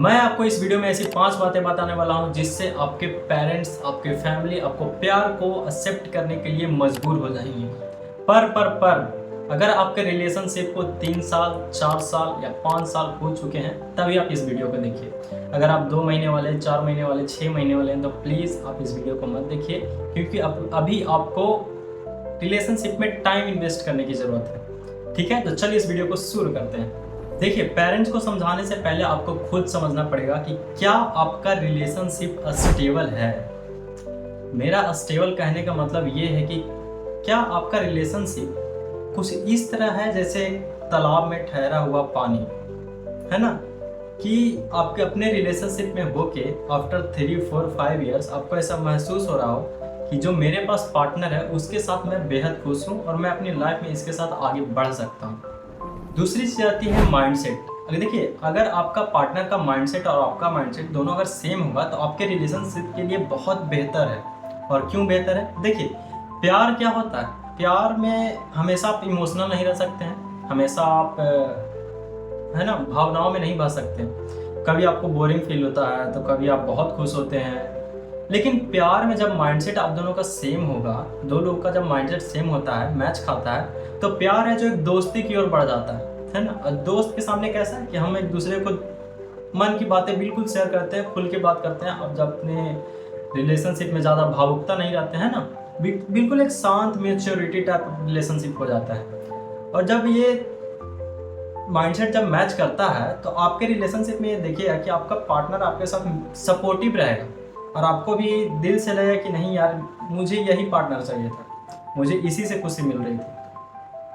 मैं आपको इस वीडियो में ऐसी 5 बातें बताने वाला हूं जिससे आपके पेरेंट्स, आपके फैमिली आपको प्यार को एक्सेप्ट करने के लिए मजबूर हो जाएंगे। पर अगर आपके रिलेशनशिप को 3 साल, 4 साल या 5 साल हो चुके हैं तभी आप इस वीडियो को देखिए। अगर आप 2 महीने वाले, 4 महीने वाले, 6 महीने वाले हैं तो प्लीज़ आप इस वीडियो को मत देखिए, क्योंकि अभी आपको रिलेशनशिप में टाइम इन्वेस्ट करने की ज़रूरत है। ठीक है, तो चलिए इस वीडियो को शुरू करते हैं। देखिए, पेरेंट्स को समझाने से पहले आपको खुद समझना पड़ेगा कि क्या आपका रिलेशनशिप स्टेबल है। मेरा स्टेबल कहने का मतलब ये है कि क्या आपका रिलेशनशिप कुछ इस तरह है जैसे तालाब में ठहरा हुआ पानी, है ना, कि आपके अपने रिलेशनशिप में होके आफ्टर 3, 4, 5 ईयर्स आपको ऐसा महसूस हो रहा हो कि जो मेरे पास पार्टनर है उसके साथ मैं बेहद खुश हूँ और मैं अपनी लाइफ में इसके साथ आगे बढ़ सकता हूँ। दूसरी चीज़ आती है माइंडसेट। अगर देखिए, अगर आपका पार्टनर का माइंडसेट और आपका माइंडसेट दोनों अगर सेम होगा तो आपके रिलेशनशिप के लिए बहुत बेहतर है। और क्यों बेहतर है? देखिए, प्यार क्या होता है? प्यार में हमेशा आप इमोशनल नहीं रह सकते हैं, हमेशा आप है ना भावनाओं में नहीं बह सकते। कभी आपको बोरिंग फील होता है तो कभी आप बहुत खुश होते हैं। लेकिन प्यार में जब माइंडसेट आप दोनों का सेम होगा, दो लोगों का जब माइंडसेट सेम होता है, मैच खाता है, तो प्यार है जो एक दोस्ती की ओर बढ़ जाता है ना। और दोस्त के सामने कैसा है कि हम एक दूसरे को मन की बातें बिल्कुल शेयर करते हैं, खुल के बात करते हैं। अब जब अपने रिलेशनशिप में ज़्यादा भावुकता नहीं रहते हैं ना, बिल्कुल एक शांत मैच्योरिटी टाइप रिलेशनशिप हो जाता है। और जब ये माइंडसेट जब मैच करता है तो आपके रिलेशनशिप में ये देखिएगा कि आपका पार्टनर आपके साथ सपोर्टिव रहेगा और आपको भी दिल से लगेगा कि नहीं यार, मुझे यही पार्टनर चाहिए था, मुझे इसी से खुशी मिल रही थी,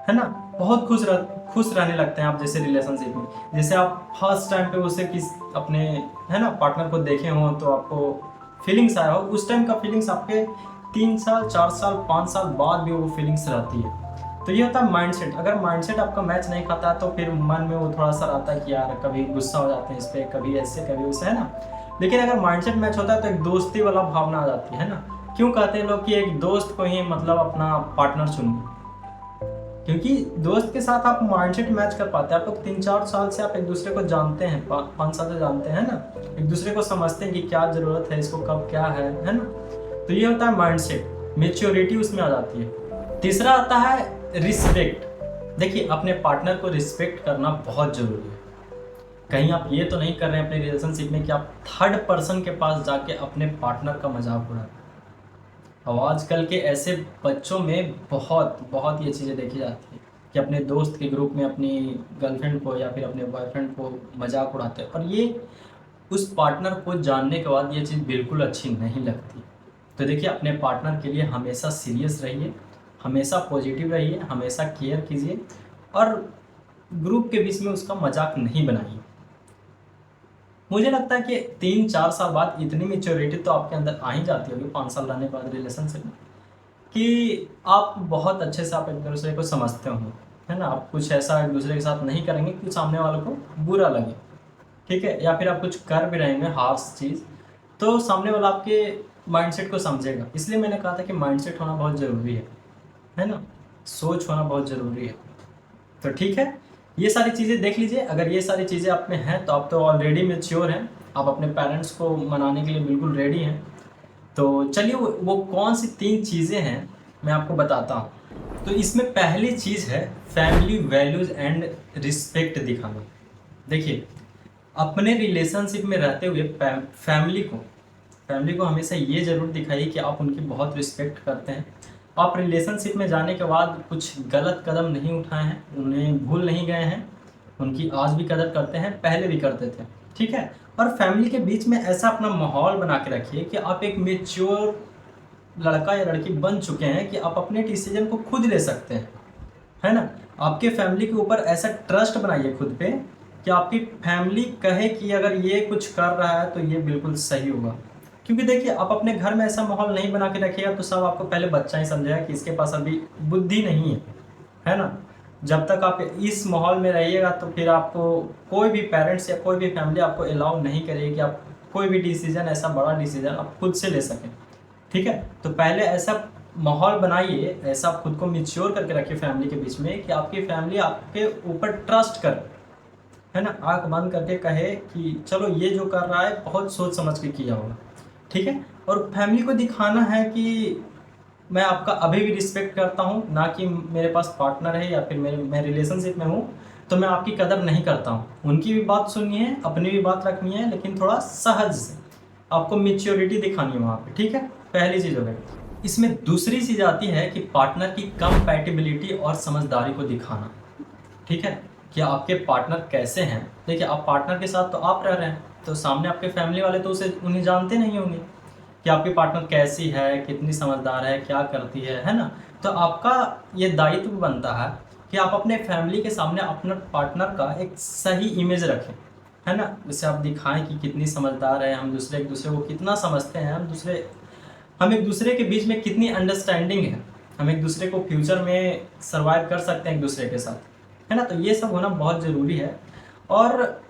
है ना। बहुत खुश रहने लगते हैं आप जैसे रिलेशनशिप में। जैसे आप फर्स्ट टाइम पे उसे अपने है ना पार्टनर को देखे हो तो आपको फीलिंग्स आया हो, उस टाइम का फीलिंग्स आपके 3 साल, 4 साल, 5 साल बाद भी वो फीलिंग्स रहती है। तो ये होता है माइंडसेट। अगर माइंडसेट आपका मैच नहीं खाता है तो फिर मन में वो थोड़ा सा रहता है कि यार कभी गुस्सा हो जाते हैं इस पर, कभी ऐसे कभी वैसे, है ना। लेकिन अगर माइंडसेट मैच होता है तो एक दोस्ती वाला भावना आ जाती है ना। क्यों कहते हैं लोग कि एक दोस्त को ही मतलब अपना पार्टनर चुनिए? क्योंकि दोस्त के साथ आप माइंडसेट मैच कर पाते हैं। आप लोग 3-4 साल से आप एक दूसरे को जानते हैं, 5 साल से जानते हैं ना, एक दूसरे को समझते हैं कि क्या जरूरत है, इसको कब क्या है ना। तो ये होता है माइंडसेट, मेच्योरिटी उसमें आ जाती है। तीसरा आता है रिस्पेक्ट। देखिए, अपने पार्टनर को रिस्पेक्ट करना बहुत जरूरी है। कहीं आप ये तो नहीं कर रहे हैं अपने रिलेशनशिप में कि आप थर्ड पर्सन के पास जाके अपने पार्टनर का मजाक उड़ा रहे हैं। और आजकल के ऐसे बच्चों में बहुत ये चीज़ें देखी जाती है कि अपने दोस्त के ग्रुप में अपनी गर्लफ्रेंड को या फिर अपने बॉयफ्रेंड को मजाक उड़ाते हैं, और ये उस पार्टनर को जानने के बाद ये चीज़ बिल्कुल अच्छी नहीं लगती। तो देखिए, अपने पार्टनर के लिए हमेशा सीरियस रहिए, हमेशा पॉजिटिव रहिए, हमेशा केयर कीजिए और ग्रुप के बीच में उसका मजाक नहीं बनाइए। मुझे लगता है कि 3-4 साल बाद इतनी मेच्योरिटी तो आपके अंदर आ ही जाती होगी, 5 साल रहने के बाद रिलेशनशिप में, कि आप बहुत अच्छे से आप एक दूसरे को समझते होंगे, है ना। आप कुछ ऐसा एक दूसरे के साथ नहीं करेंगे कि सामने वालों को बुरा लगे, ठीक है। या फिर आप कुछ कर भी रहेंगे हार्श चीज़, तो सामने वाला आपके माइंडसेट को समझेगा। इसलिए मैंने कहा था कि माइंडसेट होना बहुत ज़रूरी है ना, सोच होना बहुत ज़रूरी है। तो ठीक है, ये सारी चीज़ें देख लीजिए। अगर ये सारी चीज़ें आप में हैं तो आप तो ऑलरेडी मैच्योर हैं, आप अपने पेरेंट्स को मनाने के लिए बिल्कुल रेडी हैं। तो चलिए, वो कौन सी 3 चीज़ें हैं मैं आपको बताता हूँ। तो इसमें पहली चीज़ है फैमिली वैल्यूज़ एंड रिस्पेक्ट दिखाना। देखिए, अपने रिलेशनशिप में रहते हुए फैमिली को हमेशा ये ज़रूर दिखाइए कि आप उनकी बहुत रिस्पेक्ट करते हैं। आप रिलेशनशिप में जाने के बाद कुछ गलत कदम नहीं उठाए हैं, उन्हें भूल नहीं गए हैं, उनकी आज भी कदर करते हैं, पहले भी करते थे, ठीक है। और फैमिली के बीच में ऐसा अपना माहौल बना के रखिए कि आप एक मेच्योर लड़का या लड़की बन चुके हैं कि आप अपने डिसीजन को खुद ले सकते हैं, है ना। आपके फैमिली के ऊपर ऐसा ट्रस्ट बनाइए खुद पे कि आपकी फैमिली कहे कि अगर ये कुछ कर रहा है तो ये बिल्कुल सही होगा। क्योंकि देखिए, आप अपने घर में ऐसा माहौल नहीं बना के रखिएगा तो सब आपको पहले बच्चा ही समझेगा कि इसके पास अभी बुद्धि नहीं है ना। जब तक आप इस माहौल में रहिएगा तो फिर आपको कोई भी पेरेंट्स या कोई भी फैमिली आपको अलाउ नहीं करेगी कि आप कोई भी डिसीजन, ऐसा बड़ा डिसीजन आप खुद से ले सकें, ठीक है। तो पहले ऐसा माहौल बनाइए, ऐसा खुद को मिच्योर करके रखिए फैमिली के बीच में कि आपकी फैमिली आपके ऊपर ट्रस्ट करे, है ना, आंख बंद करके कहे कि चलो ये जो कर रहा है बहुत सोच समझ के किया होगा, ठीक है। और फैमिली को दिखाना है कि मैं आपका अभी भी रिस्पेक्ट करता हूँ, ना कि मेरे पास पार्टनर है या फिर मैं रिलेशनशिप में हूँ तो मैं आपकी कदर नहीं करता हूँ। उनकी भी बात सुननी है, अपनी भी बात रखनी है, लेकिन थोड़ा सहज से आपको मैच्योरिटी दिखानी है वहाँ पे, ठीक है। पहली चीज़ हो गई। इसमें दूसरी चीज़ आती है कि पार्टनर की कंपैटिबिलिटी और समझदारी को दिखाना, ठीक है। कि आपके पार्टनर कैसे हैं। देखिए, आप पार्टनर के साथ तो आप रह रहे हैं, तो सामने आपके फैमिली वाले तो उसे उन्हें जानते नहीं होंगे कि आपकी पार्टनर कैसी है, कितनी समझदार है, क्या करती है ना। तो आपका ये दायित्व बनता है कि आप अपने फैमिली के सामने अपने पार्टनर का एक सही इमेज रखें, है ना। जिससे आप दिखाएं कि कितनी समझदार है, हम दूसरे एक दूसरे को कितना समझते हैं, हम एक दूसरे के बीच में कितनी अंडरस्टैंडिंग है, हम एक दूसरे को फ्यूचर में सर्वाइव कर सकते हैं एक दूसरे के साथ, है ना। तो ये सब होना बहुत ज़रूरी है। और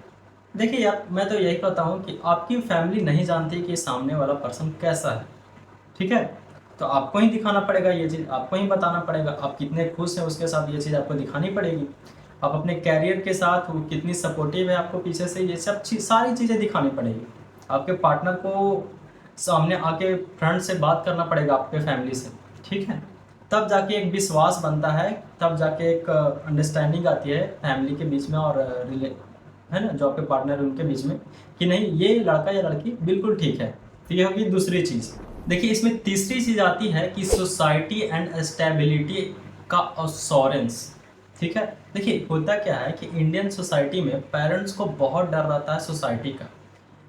देखिए यार, मैं तो यही कहता हूँ कि आपकी फैमिली नहीं जानती कि सामने वाला पर्सन कैसा है, ठीक है। तो आपको ही दिखाना पड़ेगा ये चीज़, आपको ही बताना पड़ेगा आप कितने खुश हैं उसके साथ, ये चीज़ आपको दिखानी पड़ेगी। आप अपने कैरियर के साथ वो कितनी सपोर्टिव है आपको पीछे से, ये सब सारी चीज़ें दिखानी पड़ेगी। आपके पार्टनर को सामने आके फ्रंट से बात करना पड़ेगा आपके फैमिली से, ठीक है। तब जाके एक विश्वास बनता है, तब जाके एक अंडरस्टैंडिंग आती है फैमिली के बीच में और है ना, जो आपके पार्टनर है उनके बीच में, कि नहीं ये लड़का या लड़की बिल्कुल ठीक है। तो ये होगी दूसरी चीज़। देखिए, इसमें तीसरी चीज़ आती है कि सोसाइटी एंड स्टेबिलिटी का अश्योरेंस, ठीक है। देखिए, होता क्या है कि इंडियन सोसाइटी में पेरेंट्स को बहुत डर रहता है सोसाइटी का,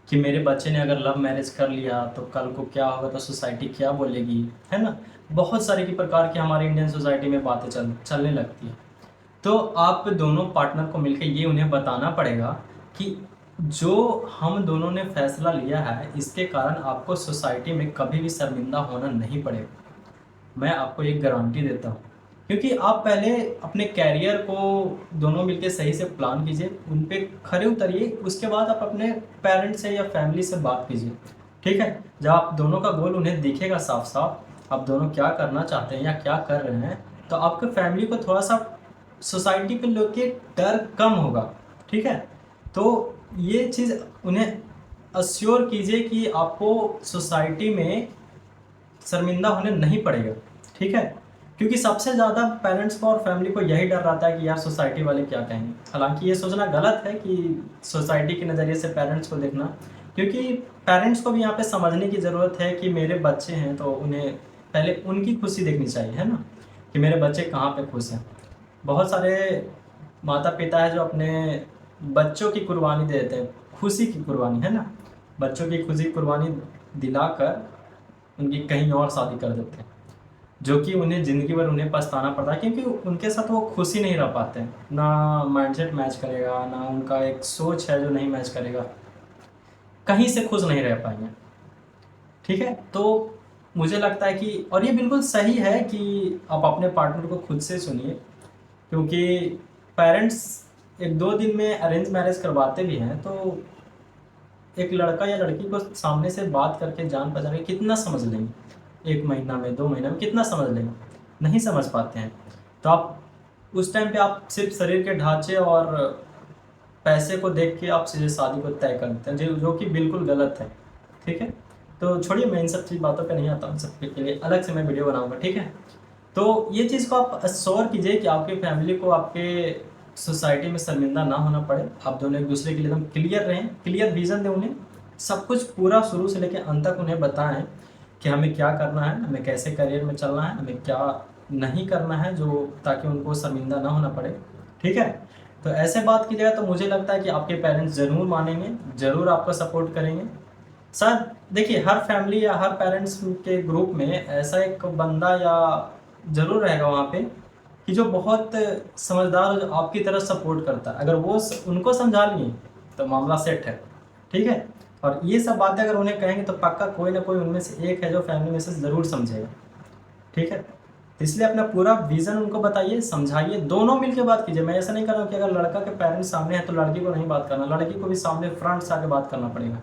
कि मेरे बच्चे ने अगर लव मैरिज कर लिया तो कल को क्या होगा, तो सोसाइटी क्या बोलेगी, है ना। बहुत सारी की प्रकार की हमारी इंडियन सोसाइटी में बातें चलने लगती है। तो आप दोनों पार्टनर को मिलकर ये उन्हें बताना पड़ेगा कि जो हम दोनों ने फैसला लिया है इसके कारण आपको सोसाइटी में कभी भी शर्मिंदा होना नहीं पड़ेगा। मैं आपको एक गारंटी देता हूँ, क्योंकि आप पहले अपने कैरियर को दोनों मिलकर सही से प्लान कीजिए, उन पे खरे उतरिए, उसके बाद आप अपने पेरेंट्स से या फैमिली से बात कीजिए, ठीक है। जब आप दोनों का गोल उन्हें दिखेगा साफ साफ, आप दोनों क्या करना चाहते हैं या क्या कर रहे हैं, तो आपके फैमिली को थोड़ा सा सोसाइटी पे लोग के डर कम होगा, ठीक है। तो ये चीज़ उन्हें अश्योर कीजिए कि आपको सोसाइटी में शर्मिंदा होने नहीं पड़ेगा, ठीक है। क्योंकि सबसे ज़्यादा पेरेंट्स को और फैमिली को यही डर रहता है कि यार सोसाइटी वाले क्या कहेंगे। हालांकि ये सोचना गलत है कि सोसाइटी के नज़रिए से पेरेंट्स को देखना, क्योंकि पेरेंट्स को भी यहाँ पे समझने की ज़रूरत है कि मेरे बच्चे हैं तो उन्हें पहले उनकी खुशी देखनी चाहिए, है ना, कि मेरे बच्चे कहाँ पे खुश हैं। बहुत सारे माता पिता है जो अपने बच्चों की कुर्बानी दे देते हैं, खुशी की कुर्बानी, है ना, बच्चों की खुशी कुर्बानी दिलाकर उनकी कहीं और शादी कर देते हैं, जो कि उन्हें ज़िंदगी भर उन्हें पछताना पड़ता है, क्योंकि उनके साथ वो खुशी नहीं रह पाते हैं, ना माइंडसेट मैच करेगा, ना उनका एक सोच है जो नहीं मैच करेगा, कहीं से खुश नहीं रह पाएंगे, ठीक है। तो मुझे लगता है कि, और ये बिल्कुल सही है कि आप अपने पार्टनर को खुद से सुनिए, क्योंकि पेरेंट्स एक दो दिन में अरेंज मैरिज करवाते भी हैं, तो एक लड़का या लड़की को सामने से बात करके जान पहचान के कितना समझ लेंगे, एक महीना में 2 महीना में कितना समझ लेंगे, नहीं समझ पाते हैं। तो आप उस टाइम पे आप सिर्फ शरीर के ढांचे और पैसे को देख के आप सीधे शादी को तय कर देते हैं, जो कि बिल्कुल गलत है, ठीक है। तो छोड़िए, मैं इन सब चीज़ बातों पे नहीं आता हूँ, सब के लिए अलग से मैं वीडियो बनाऊंगा, ठीक है। तो ये चीज़ को आप अश्योर कीजिए कि आपकी फैमिली को आपके सोसाइटी में शर्मिंदा ना होना पड़े, आप दोनों एक दूसरे के लिए एकदम क्लियर रहें, क्लियर विजन दें उन्हें, सब कुछ पूरा शुरू से लेकर अंत तक उन्हें बताएं कि हमें क्या करना है, हमें कैसे करियर में चलना है, हमें क्या नहीं करना है, जो ताकि उनको शर्मिंदा ना होना पड़े, ठीक है। तो ऐसे बात की जाए तो मुझे लगता है कि आपके पेरेंट्स ज़रूर मानेंगे, ज़रूर आपका सपोर्ट करेंगे। सर देखिए, हर फैमिली या हर पेरेंट्स के ग्रुप में ऐसा एक बंदा या ज़रूर रहेगा वहाँ पे कि जो बहुत समझदार और जो आपकी तरह सपोर्ट करता है। अगर वो उनको समझा लिए तो मामला सेट है, ठीक है। और ये सब बातें अगर उन्हें कहेंगे तो पक्का कोई ना कोई उनमें से एक है जो फैमिली में से ज़रूर समझेगा, ठीक है। तो इसलिए अपना पूरा विज़न उनको बताइए, समझाइए, दोनों मिलकर बात कीजिए। मैं ऐसा नहीं कर रहा हूँ कि अगर लड़का के पेरेंट्स सामने है तो लड़की को नहीं बात करना, लड़की को भी सामने फ्रंट से आके बात करना पड़ेगा,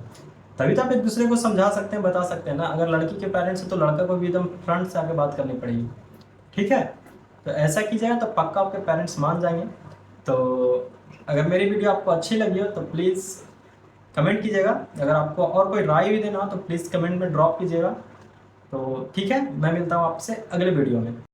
तभी तो आप एक दूसरे को समझा सकते हैं, बता सकते हैं ना। अगर लड़की के पेरेंट्स हैं तो लड़का को भी एकदम फ्रंट से आके बात करनी पड़ेगी, ठीक है। तो ऐसा कीजिएगा तो पक्का आपके पेरेंट्स मान जाएंगे। तो अगर मेरी वीडियो आपको अच्छी लगी हो तो प्लीज़ कमेंट कीजिएगा। अगर आपको और कोई राय भी देना हो तो प्लीज़ कमेंट में ड्रॉप कीजिएगा। तो ठीक है, मैं मिलता हूँ आपसे अगले वीडियो में।